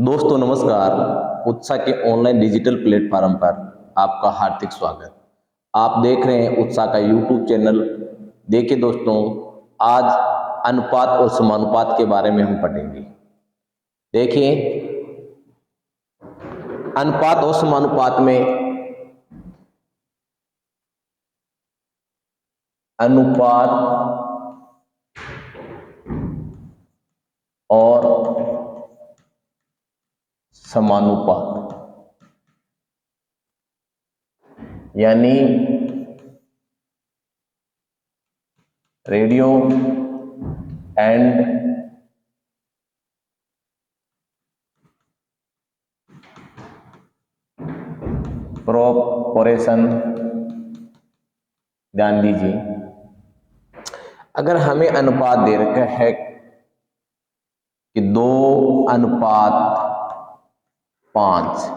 दोस्तों नमस्कार। उत्साह के ऑनलाइन डिजिटल प्लेटफॉर्म पर आपका हार्दिक स्वागत। आप देख रहे हैं उत्साह का यूट्यूब चैनल। देखिए दोस्तों, आज अनुपात और समानुपात के बारे में हम पढ़ेंगे। देखिए, अनुपात और समानुपात में अनुपात और समानुपात यानी रेडियो एंड प्रोपोर्शन। ध्यान दीजिए, अगर हमें अनुपात दे रखा है कि 2:5,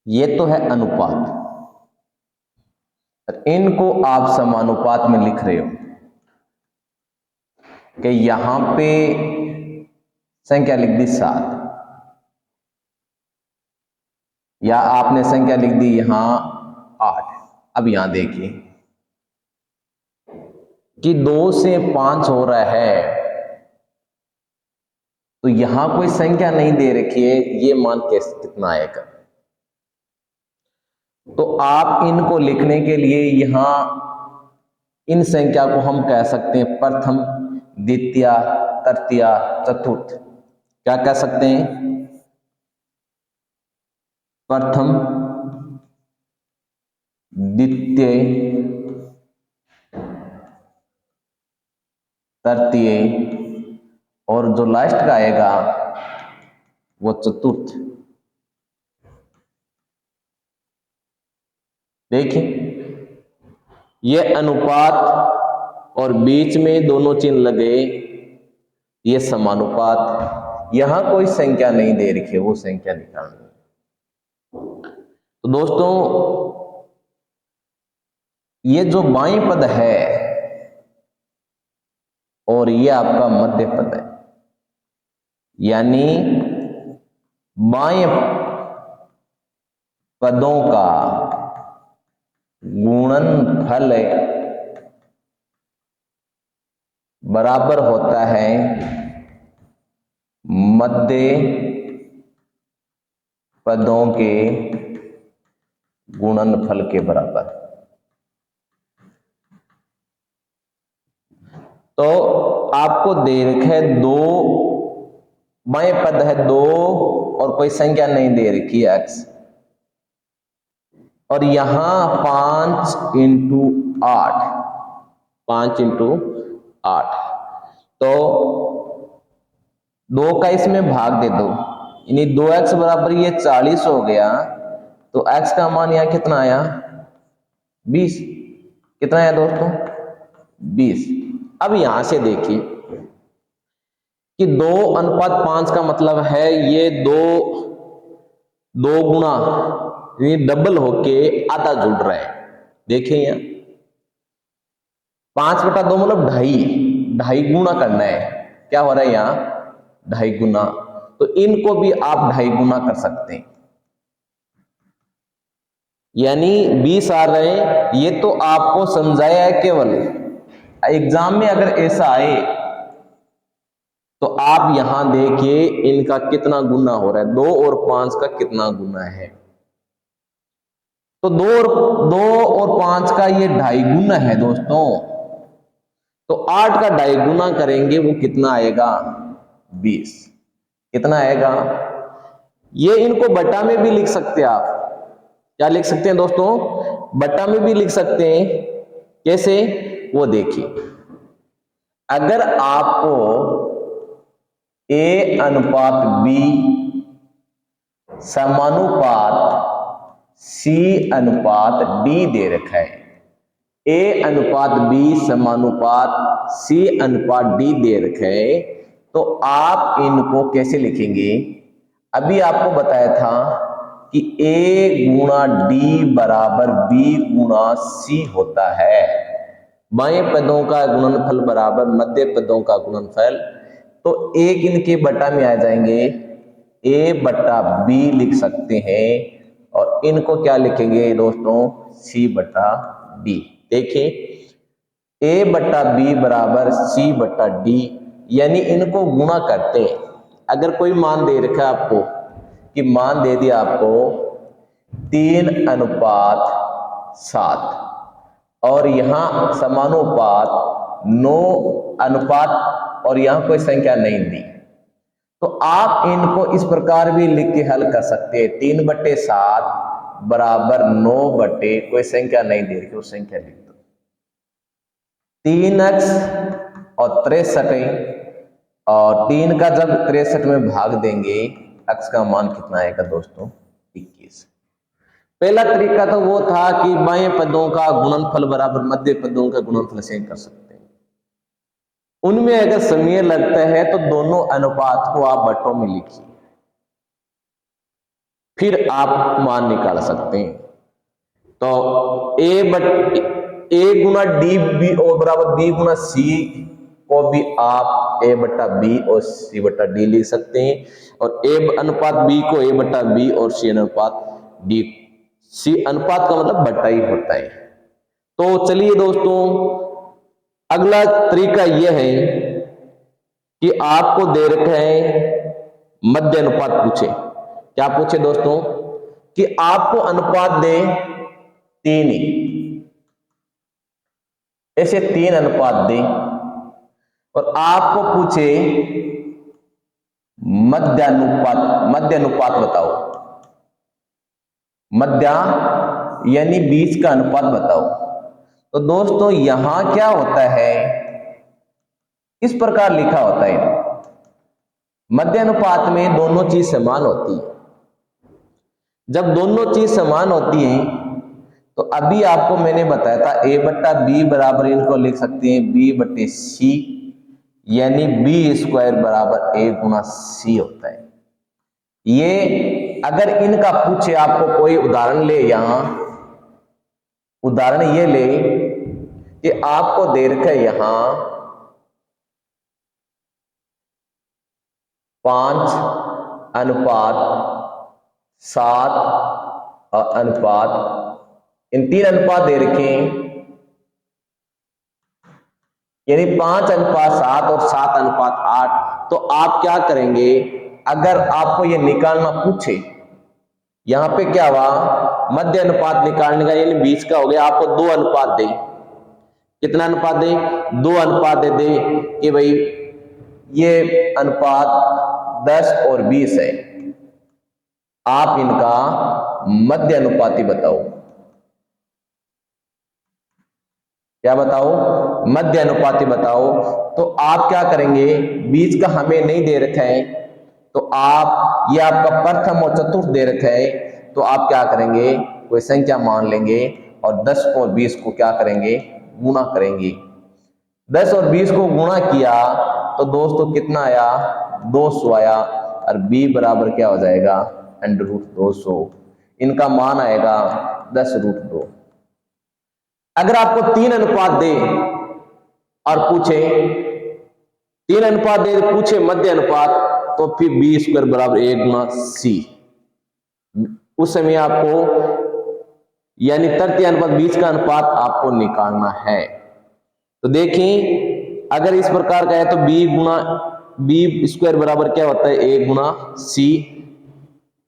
ये तो है अनुपात। इनको आप समानुपात में लिख रहे हो कि यहां पे संख्या लिख दी 7 या आपने संख्या लिख दी यहां 8। अब यहां देखिए कि 2 से 5 हो रहा है, तो यहां कोई संख्या नहीं दे रखी है, ये मान कैसे कितना आएगा। तो आप इनको लिखने के लिए यहां इन संख्या को हम कह सकते हैं प्रथम, द्वितीय, तृतीय, चतुर्थ। क्या कह सकते हैं? प्रथम, द्वितीय, तृतीय और जो लास्ट का आएगा वो चतुर्थ। देखिए, ये अनुपात और बीच में दोनों चिन्ह लगे, ये समानुपात। यहां कोई संख्या नहीं दे रखी है, वो संख्या निकालनी है। तो दोस्तों, ये जो बाएं पद है और ये आपका मध्य पद है, यानी बाएं पदों का गुणनफल बराबर होता है मध्य पदों के गुणनफल के बराबर। तो आपको दे रखे है 2, बाएं पद है 2 और कोई संख्या नहीं दे रखी है x, और यहां 5 × 8, 5 × 8, तो 2 का इसमें भाग दे दो, यानी 2x बराबर ये 40 हो गया। तो x का मान यहां कितना आया? 20। कितना आया दोस्तों? 20। अब यहां से देखिए कि 2:5 का मतलब है ये 2 गुना, ये डबल होके आधा जुड़ रहा है। देखिए यहां 5/2 मतलब 2.5 गुना करना है। क्या हो रहा है यहां? 2.5 गुना। तो इनको भी आप 2.5 गुना कर सकते हैं, यानी 20 आ रहे हैं। ये तो आपको समझाया है केवल। एग्जाम में अगर ऐसा आए तो आप यहां देखिए इनका कितना गुना हो रहा है, 2 और 5 का कितना गुना है। तो 2 और 5 का ये 2.5 गुना है दोस्तों। तो 8 का 2.5 गुना करेंगे, वो कितना आएगा? 20। कितना आएगा? ये इनको बटा में भी लिख सकते हैं आप। क्या लिख सकते हैं दोस्तों? बटा में भी लिख सकते हैं। कैसे? वो देखिए, अगर आपको A/B समानुपात C/D दे रखा है, A/B समानुपात C/D दे रखा है, तो आप इनको कैसे लिखेंगे? अभी आपको बताया था कि A/D बराबर B गुणा C होता है। बाएं पदों का गुणनफल बराबर मध्य पदों का गुणनफल। तो एक इनके बटा में आ जाएंगे ए बट्टा बी लिख सकते हैं और इनको क्या लिखेंगे दोस्तों, सी बट्टा डी। देखिए ए बट्टा बी बराबर सी बट्टा डी, यानी इनको गुणा करते हैं। अगर कोई मान दे रखा है आपको कि मान दे दिया आपको 3:7 और यहाँ समानुपात 9 और यहाँ कोई संख्या नहीं दी, तो आप इनको इस प्रकार भी लिख के हल कर सकते हैं। 3/7 बराबर 9 कोई संख्या नहीं दे रही, उस संख्या लिख दो। 3x और 63 और 3 का जब 63 में भाग देंगे x का मान कितना आएगा दोस्तों, 21। पहला तरीका तो वो था कि बाएं पदों का गुणनफल बराबर मध्य पदों का गुणनफल से कर सकते हैं। उनमें अगर समय लगता है तो दोनों अनुपात को आप बट्टों में लिखिए, फिर आप मान निकाल सकते हैं। तो ए गुना डी बी और बराबर बी गुना सी को भी आप ए बट्टा बी और सी बट्टा डी लिख सकते हैं, और ए अनुपात बी को ए बट्टा बी और सी अनुपात डी। सी अनुपात का मतलब बट्टा ही होता है। तो चलिए दोस्तों, अगला तरीका यह है कि आपको दे रखा है मध्य अनुपात पूछे। क्या पूछे दोस्तों, कि आपको अनुपात दे 3 ही, ऐसे 3 अनुपात दे और आपको पूछे मध्य अनुपात बताओ। मध्य यानी बीच का अनुपात बताओ। तो दोस्तों यहां क्या होता है, इस प्रकार लिखा होता है, मध्य अनुपात में दोनों चीज समान होती है। जब दोनों चीज समान होती है तो अभी आपको मैंने बताया था ए बट्टा बी बराबर इनको लिख सकते हैं बी बट्टे सी, यानी बी स्क्वायर बराबर ए गुना सी होता है। ये अगर इनका पूछे आपको कोई उदाहरण ले, यहां उदाहरण ये ले कि आपको दे रखा है यहां 5:7 और अनुपात, इन 3 अनुपात दे रखे हैं, यानी 5:7 और 7:8। तो आप क्या करेंगे, अगर आपको ये निकालना पूछे, यहां पे क्या हुआ, मध्य अनुपात निकालने का यानी बीच का हो गया, आपको 2 अनुपात दे, कितना अनुपात दे, 2 अनुपात दे कि भाई ये अनुपात 10 और 20 है, आप इनका मध्य अनुपाती बताओ। क्या बताओ, मध्य अनुपाती बताओ। तो आप क्या करेंगे, बीच का हमें नहीं दे रखा है, तो आप ये आपका प्रथम और चतुर्थ दे रखा है, तो आप क्या करेंगे, कोई संख्या मान लेंगे और 10 और 20 को क्या करेंगे, गुणा करेंगे। 10 और 20 को गुणा किया तो दोस्तों कितना आया, 200 आया, और b बराबर क्या हो जाएगा, √200। इनका मान आएगा 10√2। अगर आपको 3 अनुपात दे और पूछे 3 अनुपात दे पूछे मध्य अनुपात, तो फिर बी स्क्वायर बराबर 1 गुना सी। उस समय आपको यानी तृतीय अनुपात बीच का अनुपात आपको निकालना है। तो देखें अगर इस प्रकार का है तो बी स्क्वायर बराबर क्या होता है, 1 गुना सी।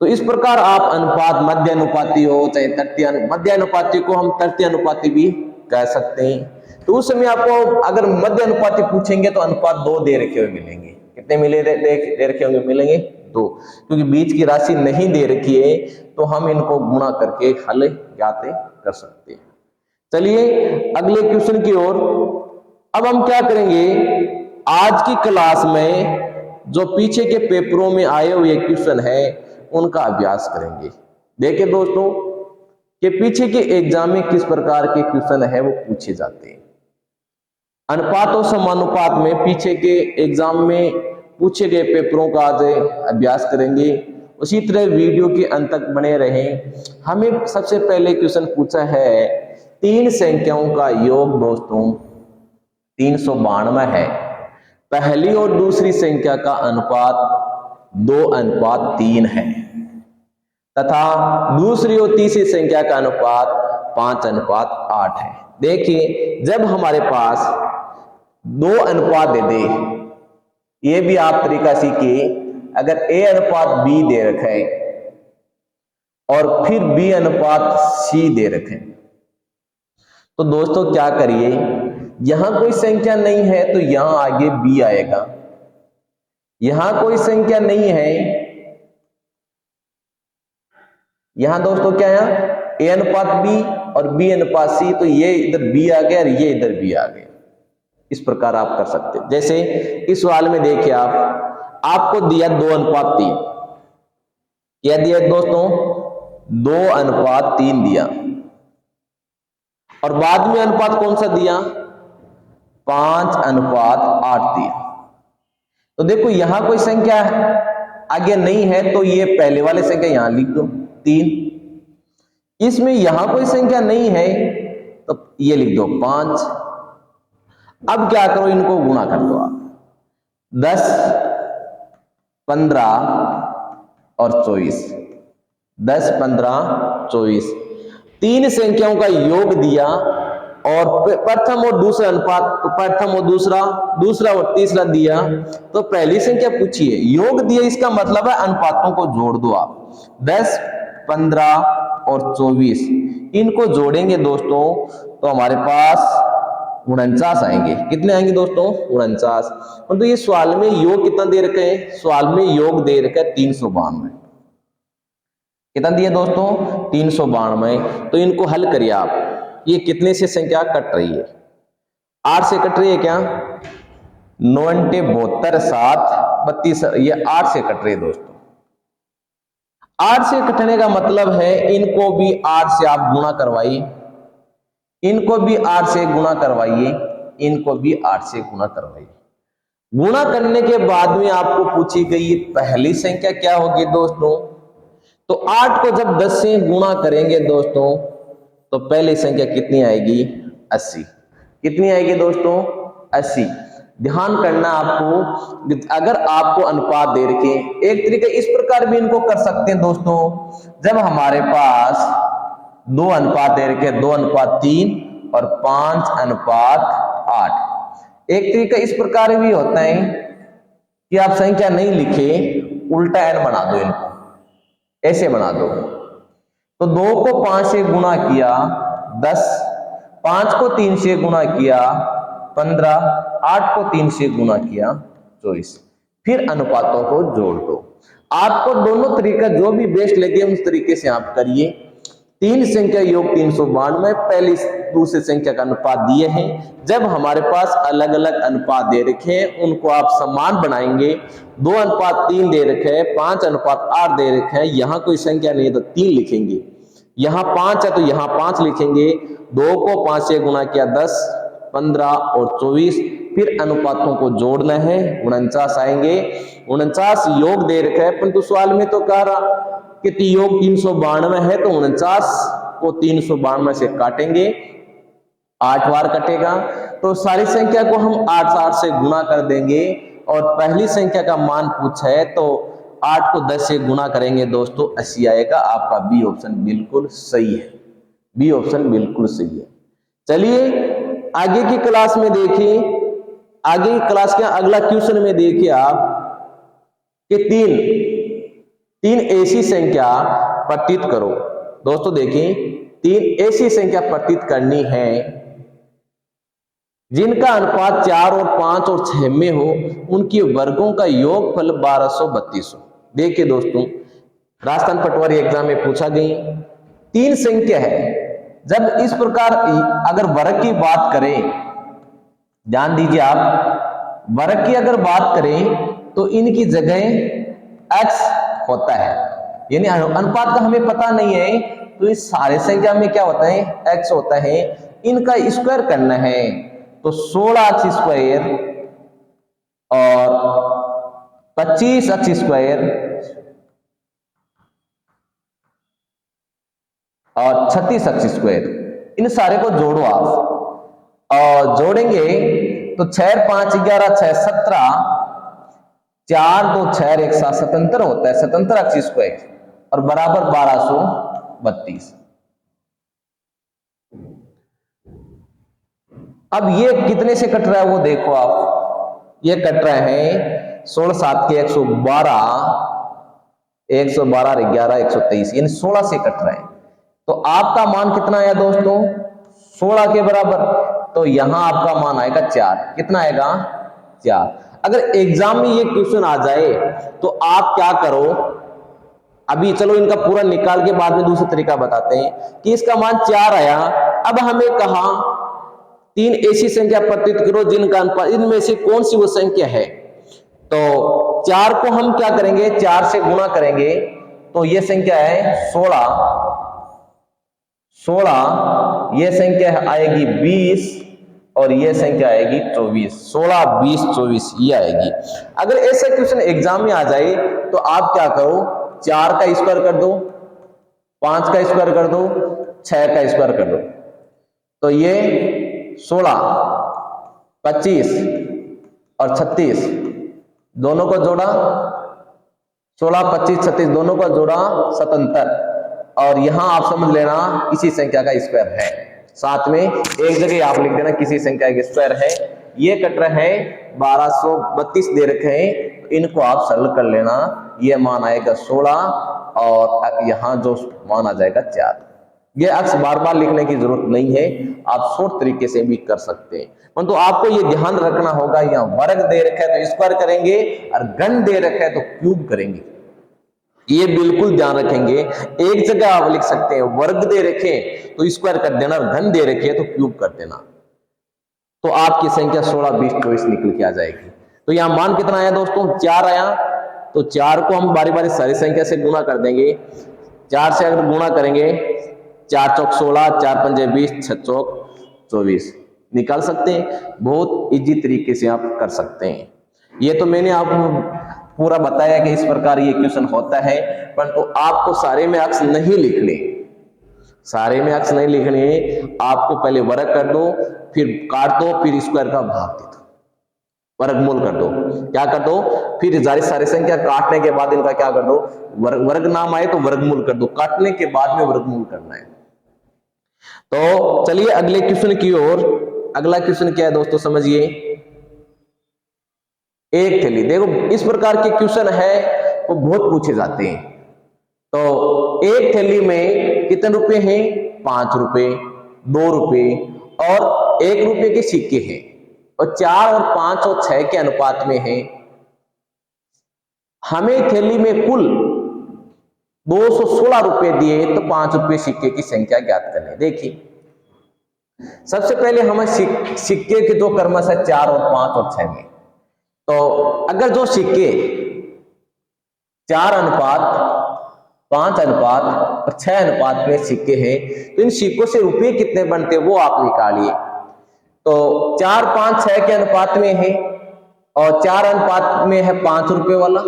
तो इस प्रकार आप अनुपात मध्य अनुपाती हो चाहे तृतीय मध्य अनुपाती को हम तृतीय अनुपाती भी कह सकते हैं। तो उस समय आपको अगर मध्य अनुपाती पूछेंगे तो अनुपात 2 दे रखे हुए मिलेंगे। कितने मिले दे रखे होंगे, मिलेंगे 2, क्योंकि बीच की राशि नहीं दे रखी है तो हम इनको गुणा करके हल ज्ञात कर सकते हैं। चलिए अगले क्वेश्चन की ओर। अब हम क्या करेंगे, आज की क्लास में जो पीछे के पेपरों में आए हुए क्वेश्चन है उनका अभ्यास करेंगे। देखिए दोस्तों कि पीछे के एग्जाम में किस प्रकार के क्वेश्चन है वो पूछे जाते हैं। अनुपात और समानुपात में पीछे के एग्जाम में पूछे गए पेपरों का आज अभ्यास करेंगे। उसी तरह वीडियो के अंत तक बने रहें। हमें सबसे पहले क्वेश्चन पूछा है 3 संख्याओं का योग दोस्तों 392 है। पहली और दूसरी संख्या का अनुपात 2:3 है तथा दूसरी और तीसरी संख्या का अनुपात 5:8 है। देखिए जब हमारे पास 2 अनुपात दे दे, ये भी आप तरीका सीखिए, अगर A/B दे रखे और फिर B/C दे रखे, तो दोस्तों क्या करिए, यहां कोई संख्या नहीं है तो यहां आगे B आएगा, यहां कोई संख्या नहीं है, यहां दोस्तों क्या है A/B और B/C, तो ये इधर B आ गया और ये इधर B आ गया। इस प्रकार आप कर सकते हैं। जैसे इस सवाल में देखिए आपको दिया 2:3, क्या दिया दोस्तों 2:3 दिया और बाद में अनुपात कौन सा दिया 5:8 दिया। तो देखो यहां कोई संख्या आगे नहीं है तो ये पहले वाले संख्या यहां लिख दो 3, इसमें यहां कोई संख्या नहीं है तो ये लिख दो 5। अब क्या करो, इनको गुणा कर दो आप, 10, 15 और 24, 10, 15, 24, 3 संख्याओं का योग दिया और प्रथम और दूसरा अनुपात, तो प्रथम और दूसरा, दूसरा और तीसरा दिया, तो पहली संख्या पूछिए, योग दिया, इसका मतलब है अनुपातों को जोड़ दो आप, 10, 15 और 24, इनको जोड़ेंगे दोस्तों तो हमारे पास 49 आएंगे। कितने आएंगे दोस्तों 49। तो ये सवाल में योग कितना दे रखे हैं, सवाल में योग दे रखा है 392, कितना दिया दोस्तों 392। तो इनको हल करिए आप, ये कितने से संख्या कट रही है 8 से कट रही है क्या, 9 72 7 32, ये 8 से कट रही है दोस्तों। 8 से कटने का मतलब है इनको भी 8 से आप गुणा करवाइए, इनको भी 8 से गुणा करवाइए, इनको भी 8 से गुणा करवाइए। गुणा करने के बाद में आपको पूछी गई पहली संख्या क्या होगी दोस्तों, तो 8 को जब 10 से गुणा करेंगे दोस्तों तो पहली संख्या कितनी आएगी 80। कितनी आएगी दोस्तों 80। ध्यान करना आपको, अगर आपको अनुपात दे रखे, एक तरीके इस प्रकार भी इनको कर सकते हैं दोस्तों, जब हमारे पास 2 अनुपात दे रखे 2:3 और 5:8, एक तरीका इस प्रकार भी होता है कि आप संख्या नहीं लिखे, उल्टा n बना दो, इनको ऐसे बना दो, तो 2 को 5 से गुणा किया 10, 5 को 3 से गुणा किया 15, 8 को 3 से गुणा किया 24, फिर अनुपातों को जोड़ दो। आपको दोनों तरीका जो भी बेस्ट लगे उस तरीके से आप करिए। 3 संख्या योग 392, पहली दूसरी संख्या का अनुपात दिए हैं, जब हमारे पास अलग अलग अनुपात दे रखे हैं उनको आप समान बनाएंगे। 2:3 दे रखे हैं, 5:8 दे रखे हैं, यहाँ कोई संख्या नहीं है तो 3 लिखेंगे, यहाँ 5 है तो यहाँ 5 लिखेंगे, 2 को 5 से गुणा किया 10, 15 और 24, फिर अनुपातों को जोड़ना है, 49 आएंगे। 49 योग दे रखे है, परंतु सवाल में तो कह रहा कि योग 392 है, तो 49 को 392 से काटेंगे, 8 बार कटेगा, तो सारी संख्या को हम 8 से गुणा कर देंगे और पहली संख्या का मान पूछा है तो 8 को 10 से गुणा करेंगे दोस्तों 80 आएगा। आपका बी ऑप्शन बिल्कुल सही है, बी ऑप्शन बिल्कुल सही है। चलिए आगे की क्लास में देखिए, आगे की क्लास के अगला क्वेश्चन में देखिए आप कि तीन ऐसी संख्या प्रतीत करो। दोस्तों देखिए 3 ऐसी संख्या प्रतीत करनी है जिनका अनुपात 4 और 5 और 6 में हो, उनकी वर्गों का योगफल 1232 हो। देखिए दोस्तों राजस्थान पटवारी एग्जाम में पूछा गई 3 संख्या है, जब इस प्रकार अगर वर्ग की बात करें, ध्यान दीजिए आप, वर्ग की अगर बात करें तो इनकी जगह x होता है, यानी अनुपात का हमें पता नहीं है तो इस सारे संख्या में क्या होता है x होता है। इनका स्क्वायर करना है तो 16x स्क्वायर और 25x स्क्वायर और 36x स्क्वायर, इन सारे को जोड़ो आप और जोड़ेंगे तो 6 5 11 6 17, 4 2 6 एक साथ स्वतंत्र होता है, स्वतंत्र अक्ष स्क्वायर और बराबर 1232। अब ये कितने से कट रहा है वो देखो आप, ये कट रहे हैं 16 7 के 112, 112 11 123, यानी 16 से कट रहे हैं। तो आपका मान कितना आया दोस्तों? 16 के बराबर। तो यहां आपका मान आएगा 4। कितना आएगा? 4। अगर एग्जाम में ये क्वेश्चन आ जाए तो आप क्या करो, अभी चलो इनका पूरा निकाल के बाद में दूसरा तरीका बताते हैं कि इसका मान 4 आया। अब हमें कहा 3 ऐसी संख्या प्रतीत करो जिनका अनुपात, इनमें से कौन सी वो संख्या है। तो 4 को हम क्या करेंगे, 4 से गुणा करेंगे तो ये संख्या है 16, ये संख्या आएगी 20 और ये संख्या आएगी 24। 16 20 24 ये आएगी। अगर ऐसा क्वेश्चन एग्जाम में आ जाए तो आप क्या करो, 4 का स्क्वायर कर दो, 5 का स्क्वायर कर दो, 6 का स्क्वायर कर दो। तो ये 16 25 और 36 दोनों को जोड़ा, 16 25 36 दोनों को जोड़ा 77, और यहां आप समझ लेना किसी संख्या का स्क्वायर है। साथ में एक जगह आप लिख देना किसी संख्या का स्क्वायर है। ये कट रहे हैं 1232 दे रखे हैं, इनको आप सरल कर लेना। ये मान आएगा 16 और यहाँ जो मान आ जाएगा 4। ये अक्स बार बार लिखने की जरूरत नहीं है, आप शॉर्ट तरीके से भी कर सकते हैं। परंतु आपको ये ध्यान रखना होगा, यहाँ वर्ग दे रखा है तो स्क्वायर करेंगे और घन दे रखा है तो क्यूब करेंगे। ये बिल्कुल ध्यान रखेंगे। एक जगह आप लिख सकते हैं वर्ग दे रखे तो स्क्वायर कर देना, घन दे रखे तो क्यूब कर देना, तो आपकी संख्या 16 20 24 निकल के आ जाएगी। तो यहाँ मान कितना आया दोस्तों? 4 आया। तो 4 को हम बारी बारी सारी संख्या से गुणा कर देंगे। 4 से अगर गुणा करेंगे, 4 चौक 16, 4 पंजे 20, 6 चौक 24 निकाल सकते हैं। बहुत इजी तरीके से आप कर सकते हैं। ये तो मैंने आपको पूरा बताया कि इस प्रकार ये क्वेश्चन होता है, परंतु आपको सारे में अक्स नहीं लिखने, सारे में अक्स नहीं लिखने। आपको पहले वर्ग कर दो, फिर काट दो, फिर स्क्वायर का भाग दे दो, वर्गमूल कर दो। क्या कर दो? फिर सारी संख्या काटने के बाद इनका क्या कर दो, वर्ग नाम आए तो वर्गमूल कर दो, काटने के बाद में वर्गमूल करना है। तो चलिए अगले क्वेश्चन की ओर। अगला क्वेश्चन क्या है दोस्तों, समझिए। एक थैली, देखो इस प्रकार के क्वेश्चन है वो बहुत पूछे जाते हैं। तो एक थैली में कितने रुपए हैं? 5 रुपए, 2 रुपए और 1 रुपए के सिक्के हैं, और 4 और 5 और 6 के अनुपात में है। हमें थैली में कुल 216 रुपए दिए तो 5 रुपए सिक्के की संख्या ज्ञात करनी। देखिए सबसे पहले हमें सिक्के के जो क्रमश है 4 और 5 और 6 में, तो अगर जो सिक्के 4 अनुपात 5 अनुपात और 6 अनुपात में सिक्के हैं तो इन सिक्कों से रुपए कितने बनते हैं वो आप निकालिए। तो 4 5 6 के अनुपात में है और 4 अनुपात में है 5 रुपए वाला,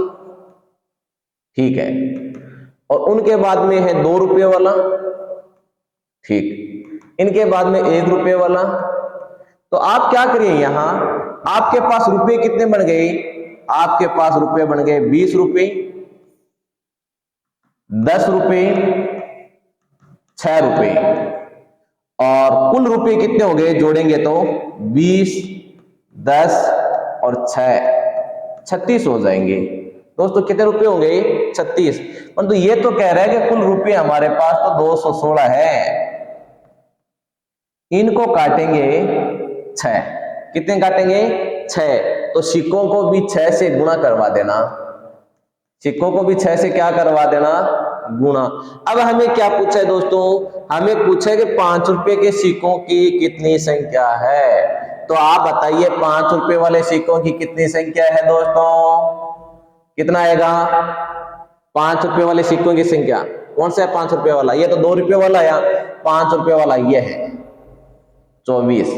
ठीक है, और उनके बाद में है 2 रुपए वाला, ठीक, इनके बाद में 1 रुपए वाला। तो आप क्या करिए, यहां आपके पास रुपए कितने बन गए? आपके पास रुपए बन गए 20 रुपए, 10 रुपए, 6 रुपए, और कुल रुपए कितने हो गए जोड़ेंगे तो 20 10 और 6 36 हो जाएंगे। दोस्तों कितने रुपए हो गए? 36। परंतु ये तो कह रहा है कि कुल रुपए हमारे पास तो 216 है। इनको काटेंगे 6, कितने काटेंगे? 6। तो सिक्कों को भी 6 से गुणा करवा देना, सिक्कों को भी 6 से क्या करवा देना? गुणा। अब हमें क्या पूछा है दोस्तों? हमें पूछा है कि 5 रुपए के सिक्कों की कितनी संख्या है। तो आप बताइए 5 रुपए वाले सिक्कों की कितनी संख्या है दोस्तों? कितना आएगा? 5 रुपए वाले सिक्कों की संख्या कौन सा है? 5 रुपए वाला। ये तो 2 रुपए वाला या 5 रुपए वाला ये है 24।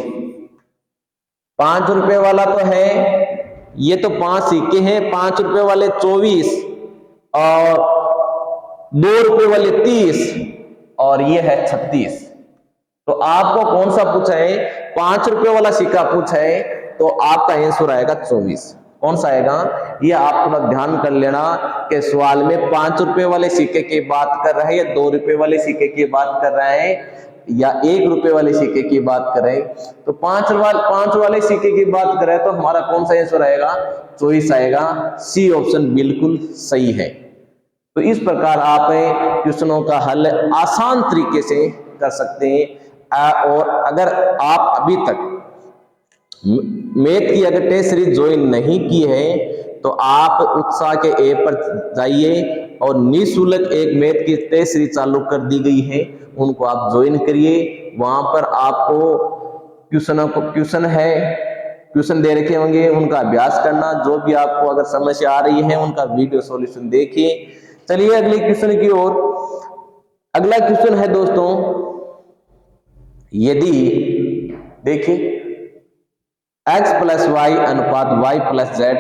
5 रुपए वाला तो है, ये तो 5 सिक्के हैं, 5 रुपए वाले 24 और 2 रुपए वाले 30 और ये है 36। तो आपको कौन सा पूछा है? 5 रुपए वाला सिक्का पूछा है, तो आपका आंसर आएगा 24। कौन सा आएगा? ये आप थोड़ा ध्यान कर लेना कि सवाल में 5 रुपए वाले सिक्के की बात कर रहा है या 2 रुपए वाले सिक्के की बात कर रहा है या 1 रुपए वाले सिक्के की बात कर रहे हैं। तो 5 वाले सिक्के की बात कर रहे हैं तो हमारा कौन सा आंसर आएगा? चॉइस आएगा सी ऑप्शन बिल्कुल सही है। तो इस प्रकार आप क्वेश्चनों का हल आसान तरीके से कर सकते हैं। और अगर आप अभी तक मैथ की अगर टेस्ट सीरीज ज्वाइन नहीं की है तो आप उत्साह के ऐप पर जाइए और निःशुल्क एक मैथ की टेस्ट सीरीज चालू कर दी गई है, उनको आप ज्वाइन करिए। वहां पर आपको क्वेश्चन दे रखे होंगे, उनका अभ्यास करना, जो भी आपको अगर समस्या आ रही है उनका वीडियो सॉल्यूशन देखिए। चलिए अगले क्वेश्चन की ओर। अगला क्वेश्चन है दोस्तों, यदि देखिए x प्लस वाई अनुपात y plus Z,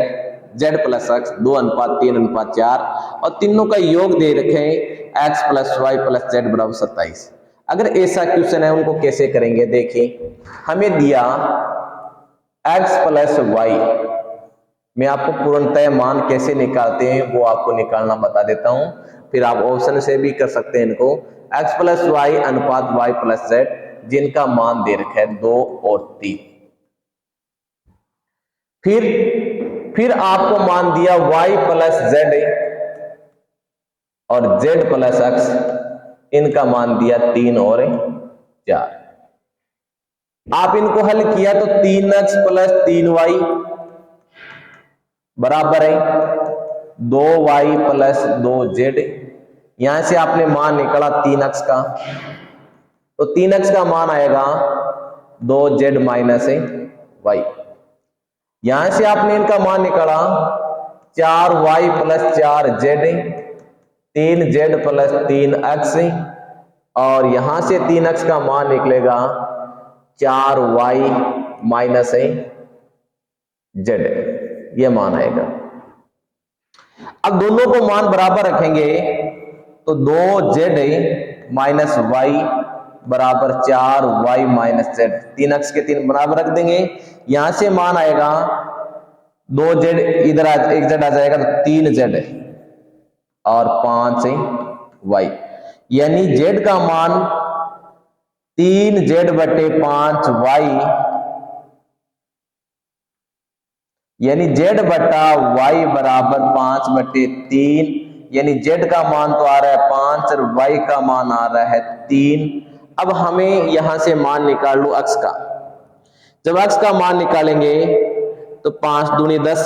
z plus x 2:3:4 और तीनों का योग दे रखे हैं x plus Y plus Z बराबर 27। अगर ऐसा क्वेश्चन है उनको कैसे करेंगे? देखिए हमें दिया x प्लस वाई, मैं आपको पूर्णतः मान कैसे निकालते हैं वो आपको निकालना बता देता हूं, फिर आप ऑप्शन से भी कर सकते हैं इनको। x प्लस वाई अनुपात y प्लस जेड जिनका मान दे रखा है 2 और 3। फिर आपको मान दिया y प्लस जेड और z प्लस x, इनका मान दिया 3 और 4। आप इनको हल किया तो 3x प्लस 3y बराबर है 2y प्लस 2z। यहां से आपने मान निकाला 3x का, तो 3x का मान आएगा 2z माइनस y। यहां से आपने इनका मान निकाला 4y plus 4z, 3z plus 3x और यहां से 3x का मान निकलेगा 4y माइनस z, ये मान आएगा। अब दोनों को मान बराबर रखेंगे तो 2z माइनस y बराबर 4y माइनस z, 3x के 3 बराबर रख देंगे। यहां से मान आएगा 2z, इधर एक z आ जाएगा तो 3z और 5y, यानी z का मान 3z/5y, यानी z बटा y बराबर 5/3, यानी z का मान तो आ रहा है 5 और y का मान आ रहा है 3। अब हमें यहां से मान निकाल लो x का। जब x का मान निकालेंगे तो 5 दूनी 10,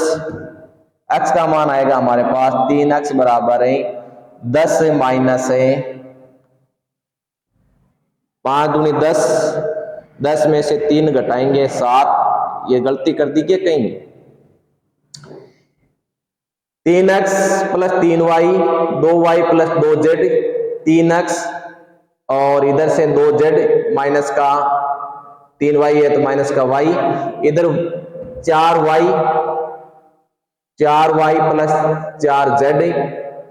x का मान आएगा हमारे पास 3x बराबर है 10 माइनस 5 दूनी 10, 10 में से 3 घटाएंगे 7, ये गलती कर दी क्या कहीं? 3x plus 3y, 2y plus 2z, 3x और इधर से 2z माइनस का 3y है तो माइनस का y, इधर 4y प्लस 4z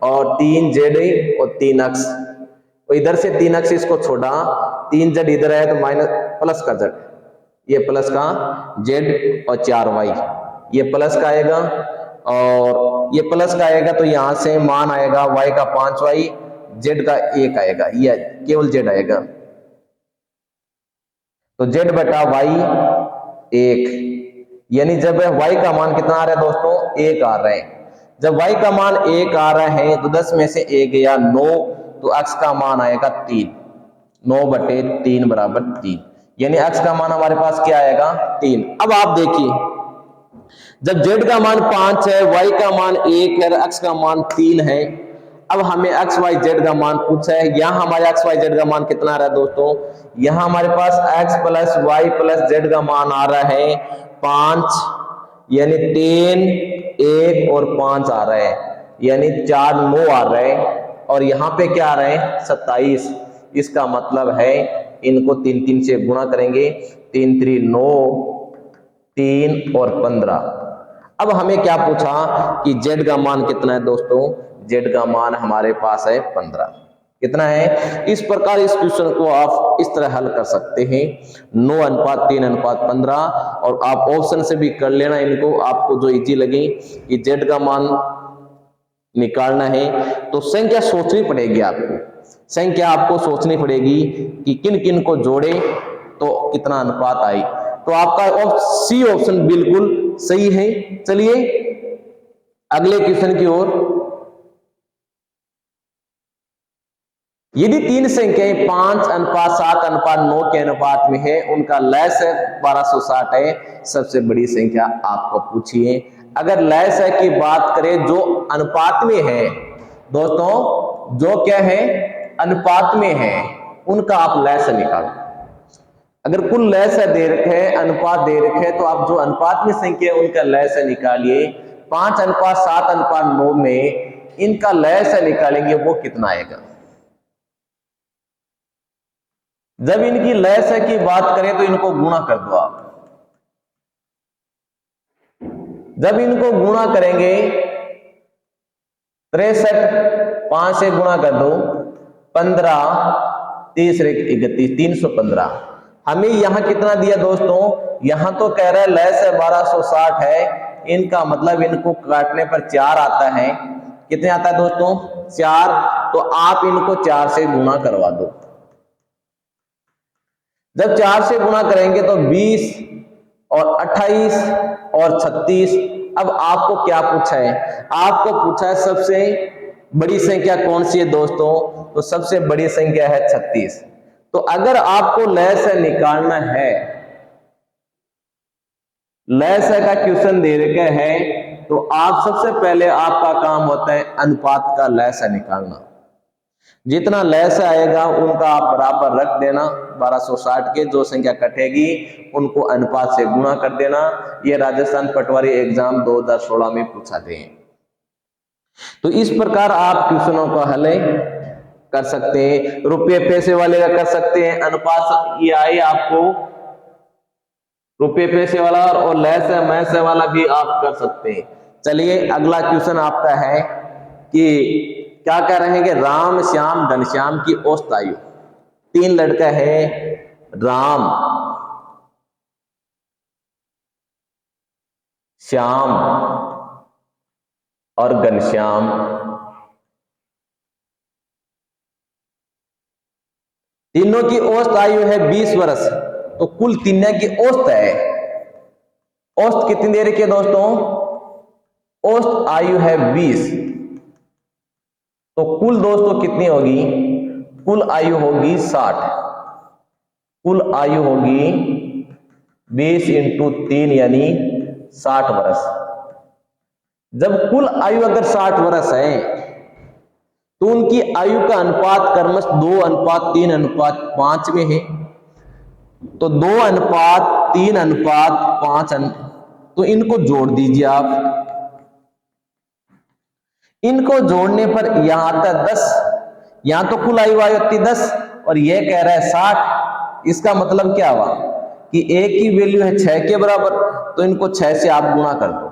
और 3z और 3x, और इधर से 3x इसको छोड़ा, 3z इधर है तो माइनस प्लस का z, ये प्लस का z और 4y, ये प्लस का आएगा और ये प्लस का आएगा तो यहां से मान आएगा y का 5y, z का 1 आएगा, ये केवल z आएगा। तो z बटा y 1, यानी जब y का मान कितना आ रहा है दोस्तों? 1 आ रहा है। जब y का मान 1 आ रहा है तो 10 में से 1 गया 9, तो x का मान आएगा 3, 9/3 बराबर 3, यानी x का मान हमारे पास क्या आएगा? 3। अब आप देखिए जब z का मान 5 है, y का मान 1 है, x का मान 3 है, अब हमें x y z का मान पूछा है। यहां हमारे x y z का मान कितना आ रहा है दोस्तों? यहां हमारे पास x plus y plus z का मान आ रहा है 5, यानी 10, 1 और 5 आ रहा है, यानी 4 9 आ रहा है, और यहाँ पे क्या आ रहा है? 27। इसका मतलब है इनको 3 3 से गुणा करेंगे, 3 3 9, 3 और 15। अब हमें क्या पूछा कि z का मान कितना है दोस्तों? z का मान हमारे पास है 15। कितना है। इस प्रकार इस क्वेश्चन को आप इस तरह हल कर सकते हैं, 9:3:15। और आप ऑप्शन से भी कर लेना इनको, आपको जो इजी लगे कि जेड का मान निकालना है तो संख्या सोचनी पड़ेगी आपको, संख्या आपको सोचनी पड़ेगी कि किन किन को जोड़े तो कितना अनुपात आई। तो आपका सी ऑप्शन बिल्कुल सही है। चलिए अगले क्वेश्चन की ओर। यदि तीन संख्याएं 5:7:9 के अनुपात में है, उनका लसागु 1260 है, सबसे बड़ी संख्या आपको पूछिए। अगर लसागु की बात करें जो अनुपात में है दोस्तों, जो क्या है अनुपात में है, उनका आप लसागु निकालो। अगर कुल लसागु दे रखे है, अनुपात दे रखे है, तो आप जो अनुपात में संख्या है उनका लसागु निकालिए। 5:7:9 में इनका लसागु निकालेंगे वो कितना आएगा। जब इनकी लसागु की बात करें तो इनको गुणा कर दो आप। जब इनको गुणा करेंगे 63, 5 से गुणा कर दो 15, 30 31, 315। हमें यहां कितना दिया दोस्तों, यहां तो कह रहा है लसागु 1260 है, इनका मतलब इनको काटने पर 4 आता है। कितने आता है दोस्तों 4, तो आप इनको 4 से गुणा करवा दो। जब 4 से गुणा करेंगे तो 20 और 28 और 36। अब आपको क्या पूछा है, आपको पूछा है सबसे बड़ी संख्या कौन सी है दोस्तों, तो सबसे बड़ी संख्या है 36। तो अगर आपको लसागु निकालना है, लसागु का क्वेश्चन दे रखा है, तो आप सबसे पहले आपका काम होता है अनुपात का लसागु निकालना। जितना लसागु आएगा उनका आप बराबर रख देना, 1260 के जो संख्या कटेगी उनको अनुपात से गुणा कर देना। ये राजस्थान पटवारी एग्जाम 2016 में पूछा थे। तो इस प्रकार आप क्वेश्चनों को हल कर सकते हैं। रुपये पैसे वाले का कर सकते हैं, अनुपात ये आए आपको रुपये पैसे वाला, और लसागु मैसे वाला भी आप कर सकते हैं। चलिए अगला क्वेश्चन आपका है कि क्या कह रहे हैं कि राम श्याम घनश्याम की औसत आयु। 3 लड़का है, राम श्याम और घनश्याम। तीनों की औसत आयु है 20 वर्ष। तो कुल तीनों की औसत है, औसत कितनी दे रखी है दोस्तों, औसत आयु है 20। तो कुल दोस्तों कितनी होगी, कुल आयु होगी 60। कुल आयु होगी 20 × 3 यानी 60 वर्ष। जब कुल आयु अगर 60 वर्ष है तो उनकी आयु का अनुपात क्रमशः 2:3:5 में है। तो 2:3:5 तो इनको जोड़ दीजिए आप। इनको जोड़ने पर यहां आता 10, यहां तो कुल आयु होती 10 और ये कह रहा है 60। इसका मतलब क्या हुआ कि एक की वैल्यू है 6 के बराबर, तो इनको 6 से आप गुणा कर दो।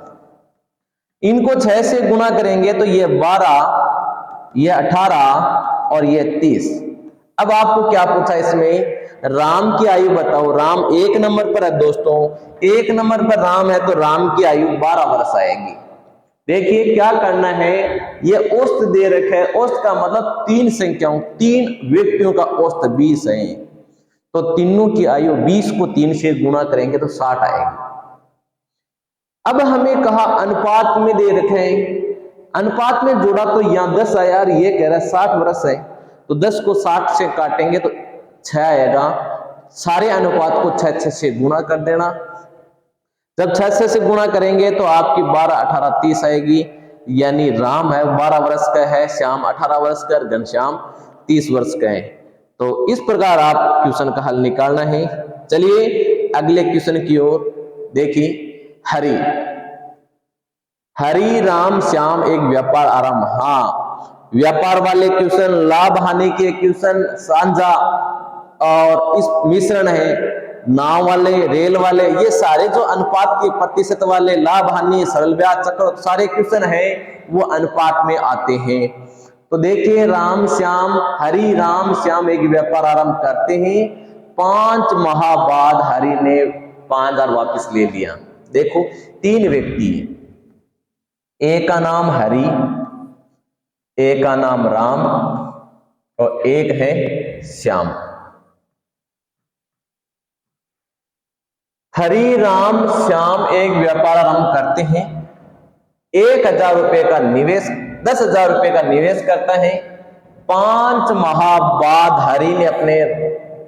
इनको 6 से गुणा करेंगे तो ये 12, ये 18 और ये 30। अब आपको क्या पूछा इसमें, राम की आयु बताओ। राम 1 नंबर पर है दोस्तों, 1 नंबर पर राम है, तो राम की आयु 12 वर्ष आएगी। देखिए क्या करना है, ये औसत दे रखा है, औसत का मतलब 3 संख्याओं 3 व्यक्तियों का औसत 20 है, तो तीनों की आयु 20 को 3 से गुणा करेंगे तो 60 आएगी। अब हमें कहा अनुपात में दे रखे हैं, अनुपात में जोड़ा तो यहां 10 आया और ये कह रहा है 60 वर्ष है, तो 10 को 60 से काटेंगे तो 6 आएगा। सारे अनुपात को 6 से गुणा कर देना। जब 6 से गुणा करेंगे तो आपकी 12, 18, 30 आएगी। यानी राम है 12 वर्ष का है, श्याम 18 वर्ष का, घनश्याम 30 वर्ष का है। तो इस प्रकार आप क्वेश्चन का हल निकालना है। चलिए अगले क्वेश्चन की ओर देखिए। हरि राम श्याम एक व्यापार आरंभ। हाँ, व्यापार वाले क्वेश्चन, लाभ हानि के क्वेश्चन, साझा और इस मिश्रण है, नाव वाले, रेल वाले, ये सारे जो अनुपात के प्रतिशत वाले, लाभ हानि, सरल ब्याज, चक्र, सारे क्वेश्चन है वो अनुपात में आते हैं। तो देखिए राम श्याम, हरि राम श्याम एक व्यापार आरंभ करते हैं, 5 माह बाद हरि ने 5000 वापस ले लिया। देखो 3 व्यक्ति हैं, एक का नाम हरि, एक का नाम राम और एक है श्याम। हरि राम श्याम एक व्यापार आरंभ करते हैं, 1000 रुपए का निवेश, 10,000 रुपए का निवेश करता है। 5 माह बाद हरि ने अपने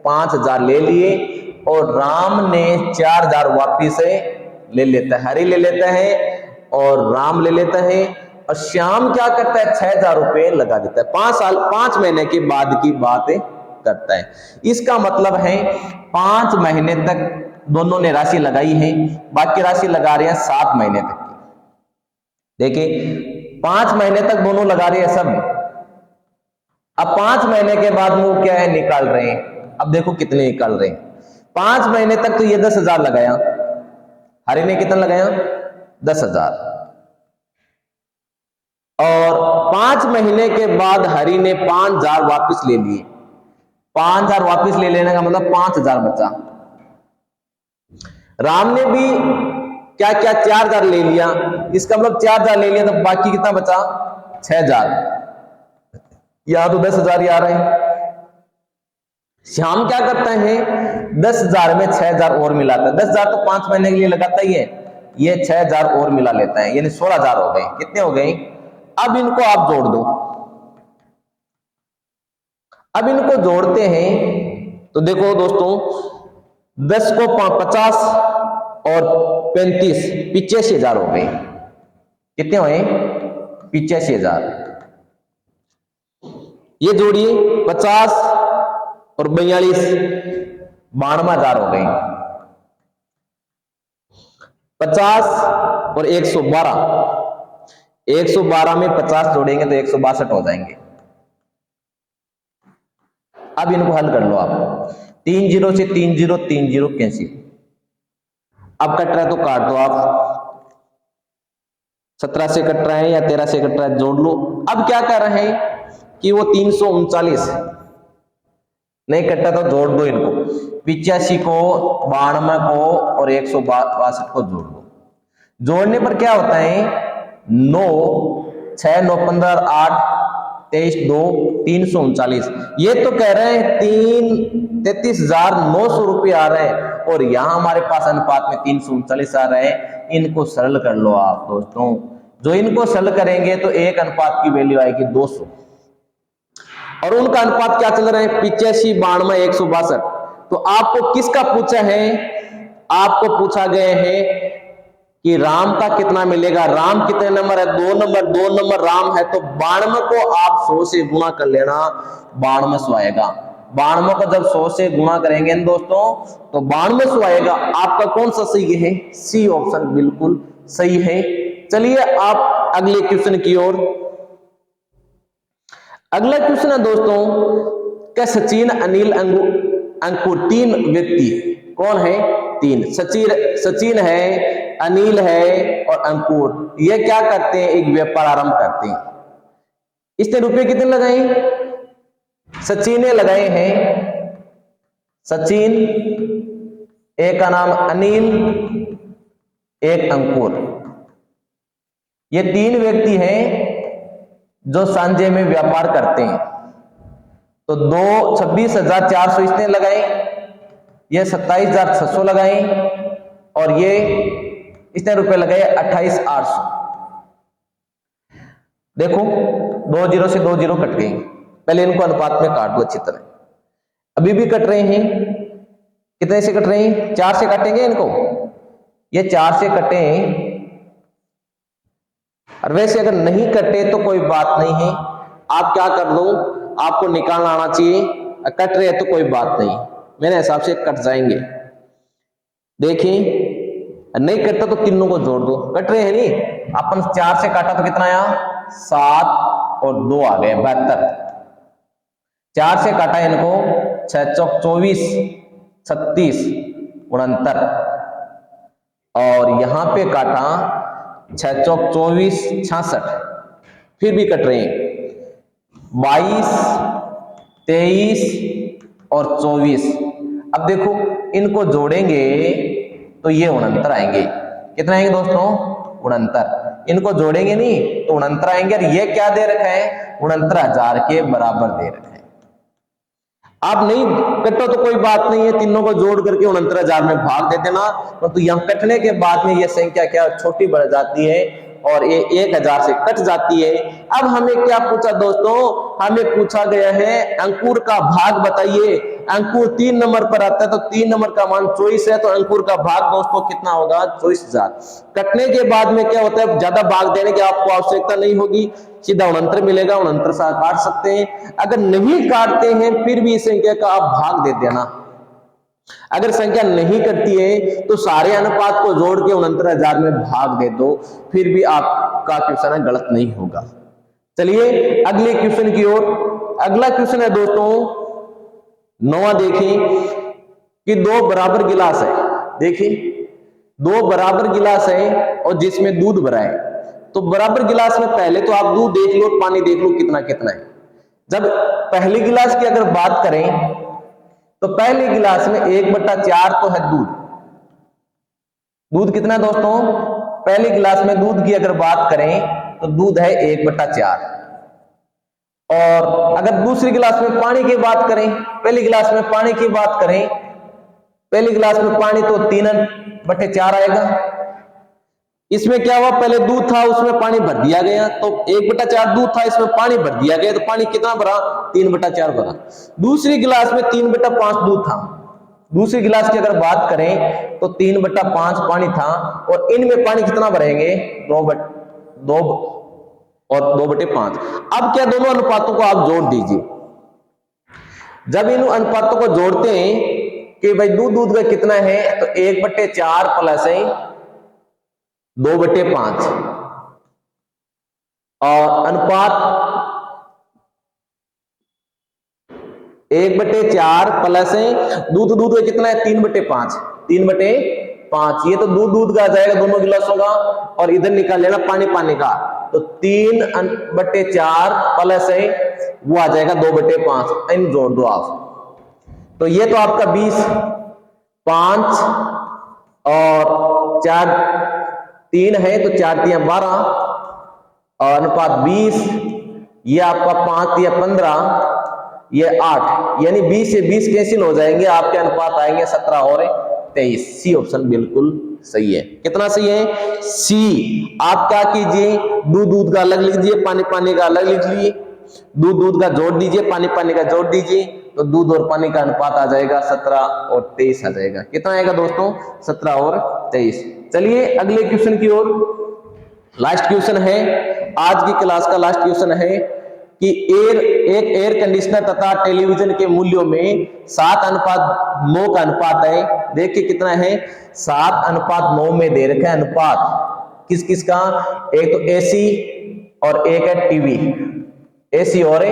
5,000 ले लिए और राम ने 4,000 वापिस ले लेता है। हरि ले लेता है और राम ले लेता है और श्याम क्या करता है, 6,000 रुपए लगा देता है। 5 महीने के बाद की बात करता है। इसका मतलब है 5 महीने तक दोनों ने राशि लगाई है, बाकी राशि लगा रहे हैं 7 महीने तक की। देखिए 5 महीने तक दोनों लगा रहे हैं सब। अब 5 महीने के बाद वो क्या है, निकाल रहे हैं। अब देखो कितने निकाल रहे हैं। 5 महीने तक तो ये 10,000 लगाया, हरि ने कितना लगाया, 10,000। और 5 महीने के बाद हरि ने 5,000 वापस ले लिए। 5,000 वापस ले लेने का मतलब 5,000 बचा। राम ने भी क्या क्या 4,000 ले लिया, इसका मतलब 4,000 ले लिया तो बाकी कितना बचा, 6,000। यहां तो 10,000 ही आ रहे हैं। श्याम क्या करता है, 10,000 में 6,000 और मिलाता है। 10,000 तो 5 महीने के लिए लगाता ही है, ये 6,000 और मिला लेता है, यानी 16,000 हो गए। कितने हो गए। अब इनको आप जोड़ दो। अब इनको जोड़ते हैं तो देखो दोस्तों, 10 को 50 और 35, 85,000 हो गए। कितने हुए, 85,000। ये जोड़िए 50 और 42, 92,000 हो गए। 50 और 112, 112 में 50 जोड़ेंगे तो 162 हो जाएंगे। अब इनको हल कर लो आप। 3 0 से 3 0, 3 0 कैंसिल। अब कट रहा है तो काट दो आप। 17 से कट रहा है या 13 से कट रहा है, जोड़ लो। अब क्या कर रहे हैं कि वो 339 नहीं कटता तो जोड़ दो इनको। 85 को, 92 को और 162 को जोड़ दो। जोड़ने पर क्या होता है, 9 6 9 15 8 23 2 339। ये तो कह रहे हैं 33,900 रुपये आ रहे हैं और यहां हमारे पास अनुपात में 339 आ रहे हैं। इनको सरल कर लो आप दोस्तों। जो इनको सरल करेंगे तो एक अनुपात की वैल्यू आएगी 200 और उनका अनुपात क्या चल रहा है, 85 92 162। तो आपको किसका पूछा है, आपको पूछा गया है कि राम का कितना मिलेगा। राम कितने नंबर है, 2 नंबर। 2 नंबर राम है तो 92 को आप 100 से गुणा कर लेना, 9200 आएगा। 92 को जब 100 से गुणा करेंगे दोस्तों तो 9200 आएगा। आपका कौन सा सही है, सी ऑप्शन बिल्कुल सही है। चलिए आप अगले क्वेश्चन की ओर। अगला क्वेश्चन है दोस्तों, क्या सचिन अनिल अंकुर 3 व्यक्ति, कौन है, 3। सचिन है, अनिल है और अंकुर, ये क्या करते हैं, एक व्यापार आरंभ करते हैं। इसने रुपए कितने लगाए, सचिन ने लगाए हैं, सचिन, एक का नाम अनिल, एक अंकुर। ये 3 व्यक्ति हैं जो सांझे में व्यापार करते हैं। तो 26,400 इसने लगाए, ये 27,600 लगाए और ये इसने रुपए लगाए 28,800। देखो 2 0 से 2 0 कट गई। पहले इनको अनुपात में काट दो अच्छी तरह। अभी भी कट रहे हैं, कितने से कट रहे हैं, 4 से काटेंगे इनको। ये 4 से कटे हैं और वैसे अगर नहीं कटे तो कोई बात नहीं है, आप क्या कर दो, आपको निकालना आना चाहिए। कट रहे हैं तो कोई बात नहीं, मेरे हिसाब से कट जाएंगे। देखिए नहीं कटता तो तीनों को जोड़ दो। कट रहे हैं नहीं, अपन 4 से काटा तो कितना आया, 7 और 2 आ गए 72। 4 से काटा इनको, 6 चौक 24, 36 69 और यहां पे काटा 6 चौक 24 66, फिर भी कट रहे हैं। 22, 23 और 24। अब देखो इनको जोड़ेंगे तो ये 69 आएंगे। कितना आएंगे दोस्तों? 69। इनको जोड़ेंगे नहीं तो 69 आएंगे। और ये क्या दे रखा है? 69,000 के बराबर दे रखा है। आप नहीं कटो तो कोई बात नहीं है, तीनों को जोड़ करके 69,000 में भाग दे देना। तो यहाँ कटने के बाद में ये संख्या क्या छोटी बढ़ जाती है और ये 1000 से कट जाती है। अब हमें क्या पूछा दोस्तों? हमें पूछा गया है अंकुर का भाग बताइए। अंकुर 3 नंबर पर आता है तो 3 नंबर का मान 24 है, तो अंकुर का भाग दोस्तों कितना होगा? 24,000। कटने के बाद में क्या होता है? ज्यादा भाग देने की आपको आवश्यकता नहीं होगी, सीधा 69 मिलेगा, 69 से काट सकते हैं। अगर नहीं काटते हैं फिर भी इस संख्या का आप भाग दे देना। अगर संख्या नहीं कटती है तो सारे अनुपात को जोड़ के 69,000 में भाग दे दो, फिर भी आपका क्वेश्चन गलत नहीं होगा। चलिए अगले क्वेश्चन की ओर। अगला क्वेश्चन है दोस्तों 9वां। देखिए कि 2 बराबर गिलास है। देखिए 2 बराबर गिलास है और जिसमें दूध भरा है। तो बराबर गिलास में पहले तो आप दूध देख लो, पानी देख लो कितना कितना है। जब पहले गिलास की अगर बात करें तो पहले गिलास में 1/4 तो है दूध। दूध कितना है दोस्तों? पहले गिलास में दूध की अगर बात करें तो दूध है 1/4। और अगर दूसरे गिलास में पानी की बात करें, पहले गिलास में पानी की बात करें, पहले गिलास में पानी तो 3/4 आएगा। इसमें क्या हुआ? पहले दूध था उसमें पानी भर दिया गया, तो 1/4 दूध था, इसमें पानी भर दिया गया, तो पानी कितना भरा? 3/4 भरा। दूसरी गिलास में 3/5 दूध था। दूसरी गिलास की अगर बात करें तो 3/5 पानी था और इनमें पानी कितना भरेंगे? 2 और 2/5। अब क्या दोनों अनुपातों को आप जोड़ दीजिए। जब इन अनुपातों को जोड़ते हैं कि भाई दूध का कितना है, तो 1/4 प्लस है 2/5 और अनुपात 1/4 प्लस है दूध का कितना है? 3/5। 3/5 ये तो दूध का आ जाएगा दोनों गिलासों का, और इधर निकाल लेना पानी का, तो 3/4 प्लस है वो आ जाएगा 2/5। इन जोड़ दो आप, तो ये तो आपका 20, 5 और 4 3 है तो 4 3 12 और अनुपात 20, ये आपका 5 या 15, ये 8, यानी 20 से 20 कैंसिल हो जाएंगे, आपके अनुपात आएंगे 17 और 23। सी ऑप्शन बिल्कुल सही है। कितना सही है? सी। आप क्या कीजिए, दूध का अलग लिख दीजिए, पानी का अलग लिख लीजिए, दूध का जोड़ दीजिए, पानी का जोड़ दीजिए, तो दूध और पानी का अनुपात आ जाएगा 17 और 23 आ जाएगा। कितना आएगा दोस्तों? 17 और 23। चलिए अगले क्वेश्चन की ओर। लास्ट क्वेश्चन है आज की क्लास का, लास्ट क्वेश्चन है कि एक एयर कंडीशनर तथा टेलीविजन के मूल्यों में 7:9 का अनुपात है। देखिए कितना है? 7:9 में दे रखा है अनुपात। किस किस का? एक तो एसी और एक है टीवी। एसी और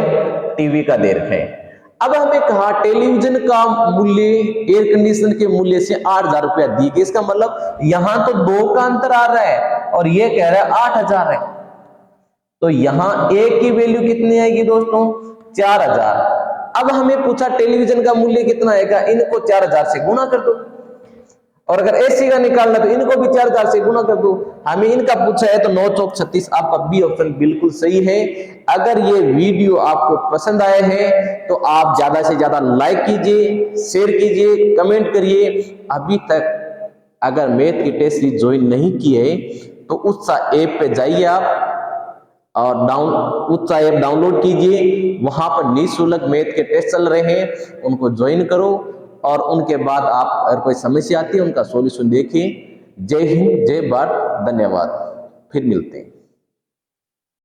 टीवी का दे रखा है। अब हमें कहा टेलीविजन का मूल्य एयर कंडीशनर के मूल्य से 8,000 रुपया दी गई। इसका मतलब यहां तो 2 का अंतर आ रहा है और ये कह रहा है 8,000 है, तो यहां ए की वैल्यू कितनी आएगी दोस्तों? 4,000। अब हमें पूछा टेलीविजन का मूल्य कितना आएगा, इनको 4,000 से गुणा कर दो, और अगर एसी का निकालना तो इनको भी 4,000 से गुणा कर दो। हमें इनका पूछा है तो 9 चौक 36, आपका बी ऑप्शन बिल्कुल सही है। अगर ये वीडियो आपको पसंद आए हैं तो आप ज्यादा से ज्यादा लाइक कीजिए, शेयर कीजिए, कमेंट करिए। अभी तक अगर मैथ की टेस्ट सीरीज ज्वाइन नहीं किए तो उत्साह ऐप पे जाइए आप और उत्साह ऐप डाउनलोड कीजिए। वहां पर निःशुल्क मैथ के टेस्ट चल रहे हैं, उनको ज्वाइन करो और उनके बाद आप अगर कोई समस्या आती है उनका सॉल्यूशन देखिए। जय हिंद, जय भारत, धन्यवाद। फिर मिलते हैं।